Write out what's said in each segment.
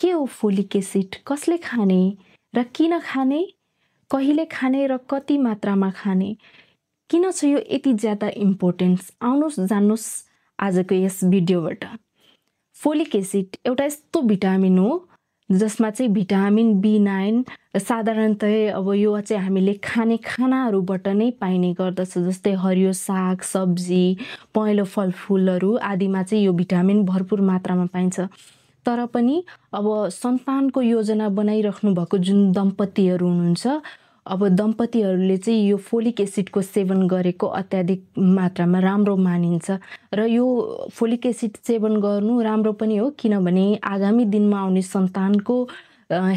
के हो folic acid, कसले खाने र किन खाने, कहिले खाने र कति मात्रामा खाने, किन छ यो यति ज्यादा इम्पोर्टेन्स, आउनुहोस् जान्नुहोस् आजको यस भिडियोबाट। फोलिक एसिड एउटा यस्तो भिटामिन हो जसमा चाहिँ भिटामिन B9 र साधारणतया अब यो चाहिँ हामीले खाने खानाहरूबाट नै पाइने गर्दछ, जस्तै हरियो साग सब्जी, पहेँलो फलफुलहरू आदिमा चाहिँ यो भिटामिन भरपुर मात्रामा पाइन्छ। तर पनि अब सन्तानको योजना बनाइराख्नु भएको जुन दम्पतिहरू हुनुहुन्छ, अब दम्पतिहरूले चाहिँ यो फोलिक एसिडको सेवन गरेको अत्याधिक मात्रामा राम्रो मानिन्छ र यो फोलिक एसिड सेवन गर्नु राम्रो पनि हो, किनभने आगामी दिनमा आउने सन्तानको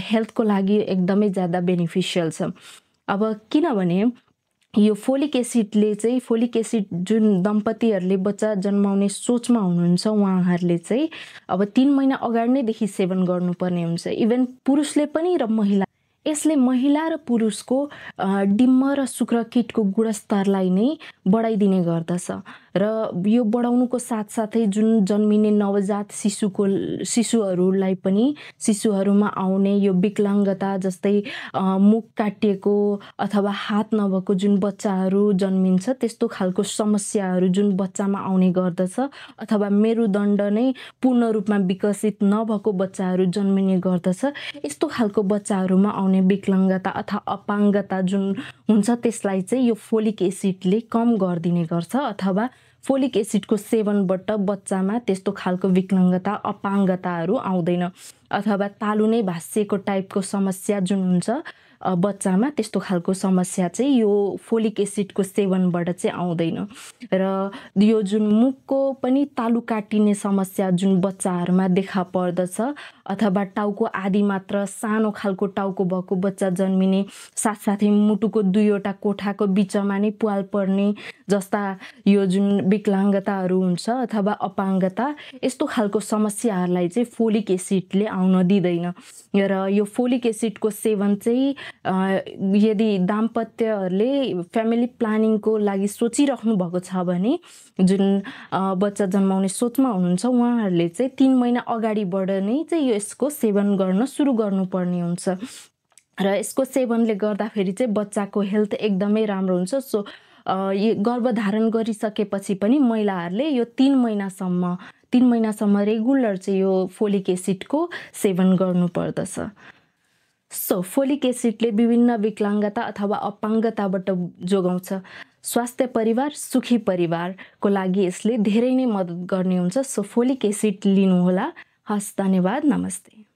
हेल्थको लागि एकदमै ज्यादा बेनिफिसियल छ। अब किनभने यो फोलिक एसिड जुन दम्पतिहरूले बच्चा जन्माउने सोचमा हुनुहुन्छ उहाँहरूले चाहिँ अब 3 महिना अगाडि नैदेखि सेवन गर्नुपर्ने हुन्छ। इभन पुरुषले पनि र महिला, यसले महिला र पुरुषको डिम्ब र शुक्रकीटको गुणस्तरलाई नै बढाइदिने गर्दछ र यो बढाउनुको साथसाथै जुन जन्मिने नवजात शिशुहरूलाई पनि शिशुहरूमा आउने यो विकलाङ्गता, जस्तै मुख काटिएको अथवा हात नभएको जुन बच्चाहरू जन्मिन्छ त्यस्तो खालको समस्याहरू जुन बच्चामा आउने गर्दछ, अथवा मेरुदण्ड नै पूर्ण रूपमा विकसित नभएको बच्चाहरू जन्मिने गर्दछ, यस्तो खालको बच्चाहरूमा आउने विकलाङ्गता अथवा अपाङ्गता जुन हुन्छ त्यसलाई चाहिँ यो फोलिक एसिडले कम गरिदिने गर्छ, अथवा फोलिक एसिडको सेवनबाट बच्चामा त्यस्तो खालको विकलाङ्गता अपाङ्गताहरू आउँदैन, अथवा तालु नै भाँसिएको टाइपको समस्या जुन हुन्छ बच्चामा, त्यस्तो खालको समस्या चाहिँ यो फोलिक एसिडको सेवनबाट चाहिँ आउँदैन। र यो जुन मुखको पनि तालु काटिने समस्या जुन बच्चाहरूमा देखा पर्दछ, अथवा टाउको आदि मात्र सानो खालको टाउको भएको बच्चा जन्मिने, साथसाथै मुटुको 2वटा कोठाको बिचमा नै प्वाल पर्ने जस्ता यो जुन विकलाङ्गताहरू हुन्छ अथवा अपाङ्गता, यस्तो खालको समस्याहरूलाई चाहिँ फोलिक एसिडले आउन दिँदैन। र यो फोलिक एसिडको सेवन चाहिँ यदि दाम्पत्यहरूले फ्यामिली प्लानिङको लागि सोचिराख्नु भएको छ भने, जुन बच्चा जन्माउने सोचमा हुनुहुन्छ उहाँहरूले चाहिँ 3 महिना अगाडिबाट नै चाहिँ यसको सेवन गर्न सुरु गर्नुपर्ने हुन्छ र यसको सेवनले गर्दाखेरि चाहिँ बच्चाको हेल्थ एकदमै राम्रो हुन्छ। सो गर्भधारण गरिसकेपछि पनि महिलाहरूले यो 3 महिनासम्म रेगुलर चाहिँ यो फोलिक एसिडको सेवन गर्नुपर्दछ। सो फोलिक एसिडले विभिन्न विकलाङ्गता अथवा अपाङ्गताबाट जोगाउँछ। स्वास्थ्य परिवार सुखी परिवारको लागि यसले धेरै नै मद्दत गर्ने हुन्छ। सो फोलिक एसिड लिनुहोला। हस्, धन्यवाद, नमस्ते।